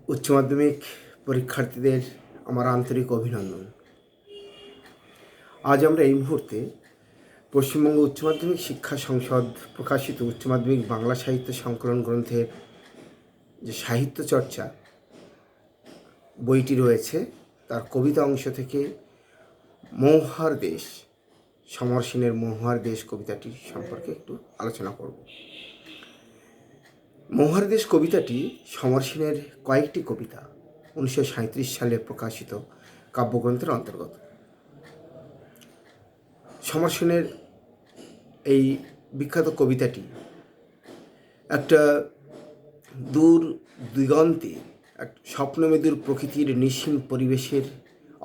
উচ্চ মাধ্যমিক পরীক্ষার্থীদের আমার আন্তরিক অভিনন্দন। আজ আমরা এই মুহূর্তে পশ্চিমবঙ্গ উচ্চ মাধ্যমিক শিক্ষা সংসদ প্রকাশিত উচ্চ মাধ্যমিক বাংলা সাহিত্য সংকলন গ্রন্থের যে সাহিত্য চর্চা বইটি রয়েছে তার কবিতা অংশ থেকে মৌহার দেশ, সমর সেনের মৌহার দেশ কবিতাটি সম্পর্কে একটু আলোচনা করব। মৌহার দেশ কবিতাটি সমর সেনের কয়েকটি কবিতা 1937 সালে প্রকাশিত কাব্যগ্রন্থের অন্তর্গত। সমর সেনের এই বিখ্যাত কবিতাটি একটা দূর দিগন্তে এক স্বপ্নমেদুর প্রকৃতির নিঃসীম পরিবেশের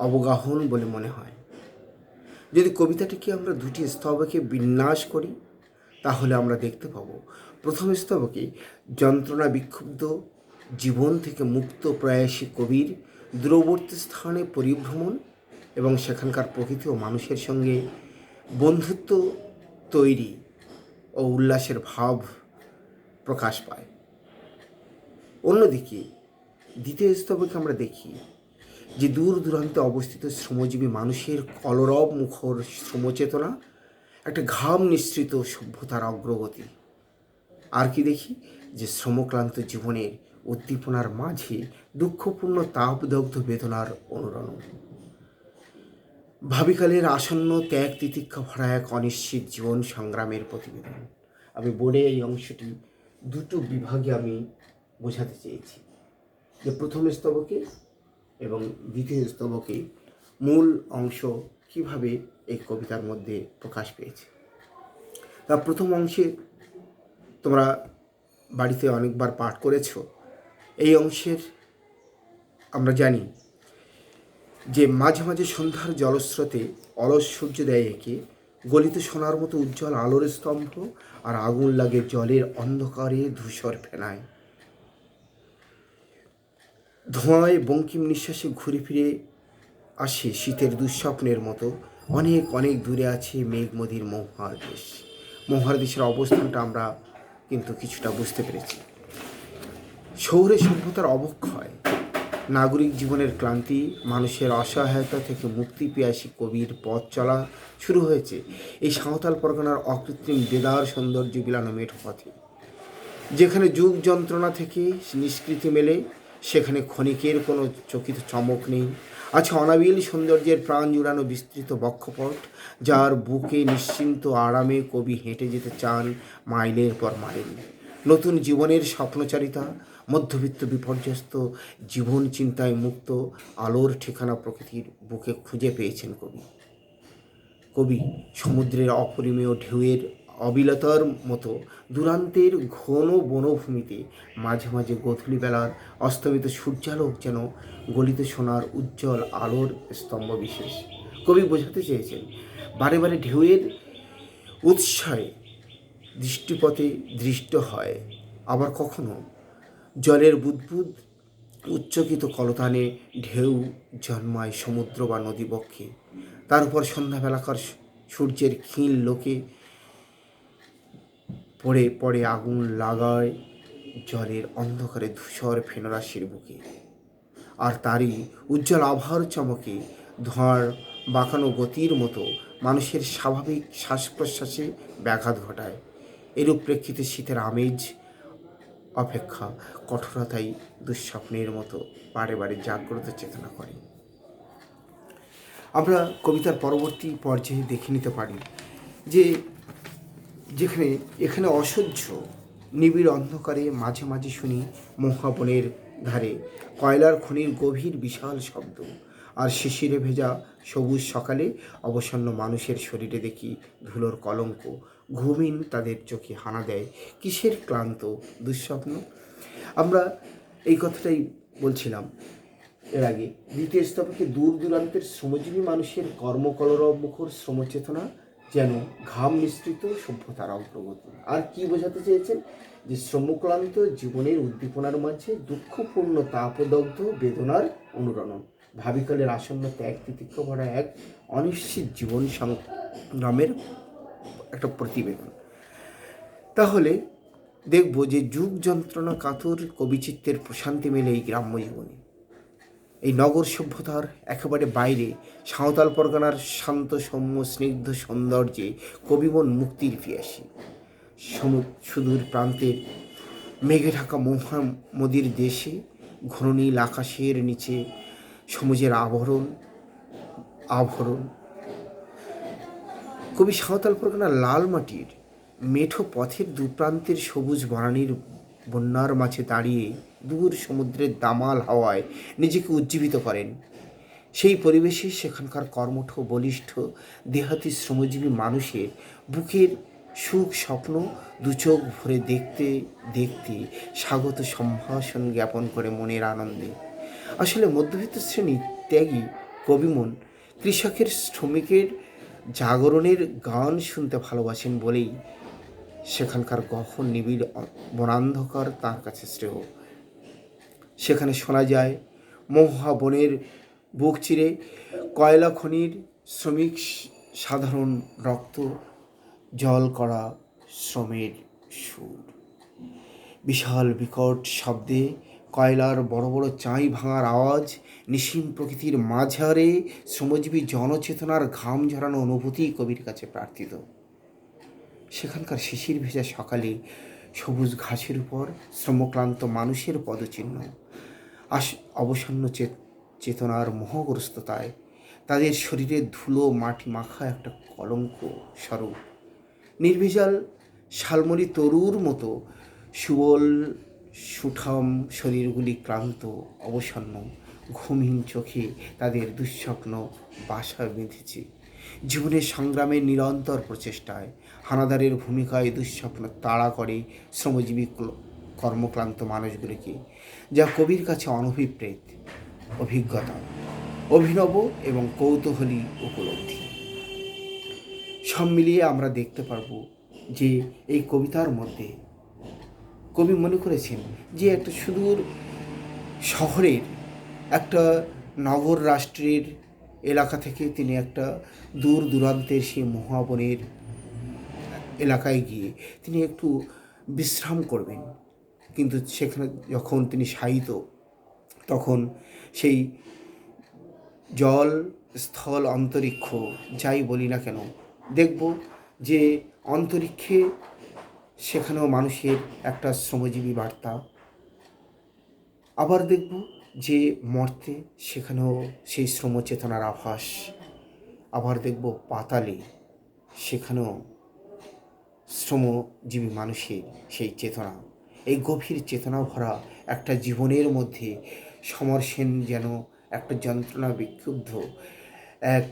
অবগাহন বলে মনে হয়। যদি কবিতাটিকে আমরা দুটি স্তবকে বিন্যাস করি তাহলে আমরা দেখতে পাব, প্রথম স্তবকে যন্ত্রণা বিক্ষুব্ধ জীবন থেকে মুক্ত প্রয়াসী কবির দূরবর্তী স্থানে পরিভ্রমণ এবং সেখানকার প্রকৃতি ও মানুষের সঙ্গে বন্ধুত্ব তৈরি ও উল্লাসের ভাব প্রকাশ পায়। অন্যদিকে দ্বিতীয় স্তবকে আমরা দেখি যে দূর দূরান্তে অবস্থিত শ্রমজীবী মানুষের কলরব মুখর শ্রমচেতনা, একটা ঘাম নিঃসৃত সভ্যতার অগ্রগতি। আর কি দেখি যে শ্রমক্লান্ত জীবনের উদ্দীপনার মাঝে দুঃখপূর্ণ তাপদগ্ধ বেদনার অনুরণন, ভাবিকালের আসন্ন ত্যাগ তিতিক্ষা ভরা এক অনিশ্চিত জীবন সংগ্রামের প্রতিবেদন। আমি বোর্ডে এই অংশটি দুটো বিভাগে আমি বোঝাতে চেয়েছি, যে প্রথম স্তবকে এবং দ্বিতীয় স্তবকে মূল অংশ কিভাবে এই কবিতার মধ্যে প্রকাশ পেয়েছে। তা প্রথম অংশে তোমরা বাড়িতে অনেকবার পাঠ করেছ। এই অংশের আমরা জানি যে মাঝে মাঝে সন্ধ্যার জলস্রোতে অলস সূর্যোদয় এঁকে গলিত সোনার মতো উজ্জ্বল আলোর স্তম্ভ আর আগুন লাগে জলের অন্ধকারে ধূসর ফেনায়। ধোঁয়ায় বঙ্কিম নিঃশ্বাসে ঘুরে ফিরে আসে শীতের দুঃস্বপ্নের মতো অনেক অনেক দূরে আছে মেঘমদির মৌহার দেশ। মৌহার দেশের অবস্থানটা আমরা কিন্তু কিছুটা বুঝতে পেরেছি। শহুরে সভ্যতার অবক্ষয়, নাগরিক জীবনের ক্লান্তি, মানুষের অসহায়তা থেকে মুক্তি পেয়াসী কবির পথ চলা শুরু হয়েছে এই সাঁওতাল পরগনার অকৃত্রিম দেদার সৌন্দর্য বিলানো মেঠো পথে। যেখানে যুগ যন্ত্রণা থেকে নিষ্কৃতি মেলে সেখানে ক্ষণিকের কোনো চকিত চমক নেই। আছে অনাবিল সৌন্দর্যের প্রাণ জুড়ানো বিস্তৃত বক্ষপট, যার বুকে নিশ্চিন্ত আরামে কবি হেঁটে যেতে চান মাইলের পর মাইল। নতুন জীবনের স্বপ্নচারিতা, মধ্যবিত্ত বিপর্যস্ত জীবন চিন্তায় মুক্ত আলোর ঠিকানা প্রকৃতির বুকে খুঁজে পেয়েছেন কবি সমুদ্রের অপরিমেয় ঢেউয়ের অবিলতার মতো দূরান্তের ঘন বনভূমিতে মাঝে মাঝে গোধূলিবেলার অস্তমিত সূর্যালোক যেন গলিত সোনার উজ্জ্বল আলোর স্তম্ভ বিশেষ। কবি বোঝাতে চেয়েছেন বারে বারে ঢেউয়ের উৎসাহে দৃষ্টিপথে দৃষ্ট হয়, আবার কখনো জলের বুদবুদ উচ্চকিত কলতানে ঢেউ জন্মায় সমুদ্র বা নদী বক্ষে। তার উপর সন্ধ্যাবেলাকার সূর্যের ক্ষীণ লোকে পড়ে পড়ে আগুন লাগায় জলের অন্ধকারে ধূসর ফেনরাশির বুকে, আর তারই উজ্জ্বল আভার চমকে ধোঁয়ার বাঁকানো গতির মতো মানুষের স্বাভাবিক শ্বাস প্রশ্বাসে ব্যাঘাত ঘটায়। এরূপ প্রেক্ষিতে শীতের আমেজ অপেক্ষা কঠোরতাই দুঃস্বপ্নের মতো বারে বারে জাগ্রত চেতনা করে। আমরা কবিতার পরবর্তী পর্যায়ে দেখে নিতে পারি যে এখানে অসহ্য নিবিড় অন্ধকারে মাঝে মাঝে শুনি মহাবনের ধারে কয়লার খনির গভীর বিশাল শব্দ, আর শিশিরে ভেজা সবুজ সকালে অবসন্ন মানুষের শরীরে দেখি ধুলোর কলঙ্ক। ঘুমিন তাদের চোখে হানা দেয় কিসের ক্লান্ত দুঃস্বপ্ন। আমরা এই কথাটাই বলছিলাম এর আগে। দ্বিতীয় স্তবকে দূর দূরান্তের শ্রমজীবী মানুষের কর্মকলরব মুখর শ্রমচেতনা যেন ঘাম মিশ্রিত সভ্যতার অগ্রগতি। আর কি বোঝাতে চেয়েছেন যে শ্রমক্লান্ত জীবনের উদ্দীপনার মাঝে দুঃখপূর্ণ তাপদগ্ধ বেদনার অনুরণন, ভাবিকালের আসন্ন ত্যাগ তিতিক্ষা ভরা এক অনিশ্চিত জীবন সংগ্রামের একটা প্রতিবেদন। তাহলে দেখব যে যুগ যন্ত্রণা কাতর কবিচিত্রের প্রশান্তি মেলে এই গ্রাম্য জীবনে। এই নগর সভ্যতার একেবারে বাইরে সাঁওতাল পরগনার শান্ত সৌম্য স্নিগ্ধ সৌন্দর্যে কবিমন মুক্তির পিয়াসী। সুদূর প্রান্তের মেঘে ঢাকা মহামদির দেশে ঘন নীল আকাশের নিচে সমুজের আভরণ কবি সাঁওতাল পরগনার লাল মাটির মেঠো পথের দুপ্রান্তের সবুজ বনানীর বন্যার মাঝে দাঁড়িয়ে দূর সমুদ্রের দামাল হাওয়ায় নিজেকে উজ্জীবিত করেন। সেই পরিবেশে সেখানকার কর্মঠ বলিষ্ঠ দেহাতি শ্রমজীবী মানুষের বুকের সুখ স্বপ্ন দুচোখ ভরে দেখতে দেখতে স্বাগত সম্ভাষণ জ্ঞাপন করে মনের আনন্দে। আসলে মধ্যবিত্ত শ্রেণী ত্যাগী কবিমন কৃষকের শ্রমিকের জাগরণের গান শুনতে ভালোবাসেন বলেই সেখানকার গহন নিবিড় বনান্ধকার তার কাছে শ্রেয়। সেখানে শোনা যায় মহুয়া বনের বুক চিরে কয়লা খনির শ্রমিক সাধারণ রক্ত জল করা শ্রমের সুর। বিশাল বিকট শব্দে কয়লার বড় বড় চাই ভাঙার আওয়াজ, নিশীম প্রকৃতির মাঝারে শ্রমজীবী জনচেতনার ঘাম ঝরানো অনুভূতি কবির কাছে প্রার্থিত। সেখানকার শিশির ভেজা সকালে সবুজ ঘাসের উপর শ্রমক্লান্ত মানুষের পদচিহ্ন, অবসন্ন চেতনার মোহগ্রস্ততায় তাদের শরীরে ধুলো মাটি মাখা একটা কলঙ্ক স্বরূপ। নির্ভেজাল শালমরি তরুর মতো সুবল সুঠাম শরীরগুলি ক্লান্ত অবসন্ন ঘুমহীন চোখে তাদের দুঃস্বপ্ন বাসা বেঁধেছে। জীবনের সংগ্রামের নিরন্তর প্রচেষ্টায় হানাদারের ভূমিকায় দুঃস্বপ্ন তাড়া করে শ্রমজীবী কর্মক্লান্ত মানুষগুলিকে, যা কবির কাছে অনভিপ্রেত অভিজ্ঞতা, অভিনব এবং কৌতূহলী উপলব্ধি। সব মিলিয়ে আমরা দেখতে পারবো যে এই কবিতার মধ্যে কবি মনে করেছেন যে একটা সুদূর শহরের একটা নগর রাষ্ট্রের এলাকা থেকে তিনি একটা দূর দূরান্তের সেই মহাবনের এলাকায় গিয়ে তিনি একটু বিশ্রাম করবেন, কিন্তু সেখানে যখন তিনি শায়িত তখন সেই জল স্থল অন্তরিক্ষ যাই বলি না কেন দেখব যে অন্তরিক্ষে সেখানেও মানুষের একটা শ্রমজীবী বার্তা। আবার দেখব যে মর্তে সেখানেও সেই শ্রমচেতনার আভাস। আবার দেখব পাতালে সেখানেও শ্রমজীবী মানুষের সেই চেতনা। এই গভীর চেতনা ভরা একটা জীবনের মধ্যে সমর সেন যেন একটা যন্ত্রণা বিক্ষুব্ধ এক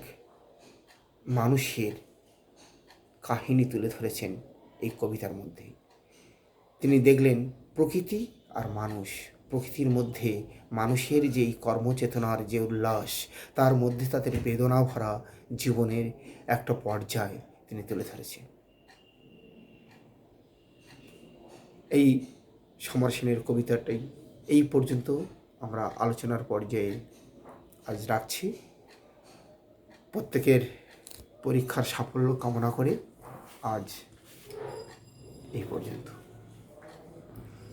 মানুষের কাহিনী তুলে ধরেছেন এই কবিতার মধ্যে। তিনি দেখলেন প্রকৃতি আর মানুষ, প্রকৃতির মধ্যে মানুষের যেই কর্মচেতনার যে উল্লাস, তার মধ্যে তাদের বেদনা ভরা জীবনের একটা পর্যায় তিনি তুলে ধরেছেন। এই সমর সেনের কবিতাটাই এই পর্যন্ত আমরা আলোচনার পর্যায়ে আজ রাখছি। প্রত্যেকের পরীক্ষার সাফল্য কামনা করে আজ এই পর্যন্ত।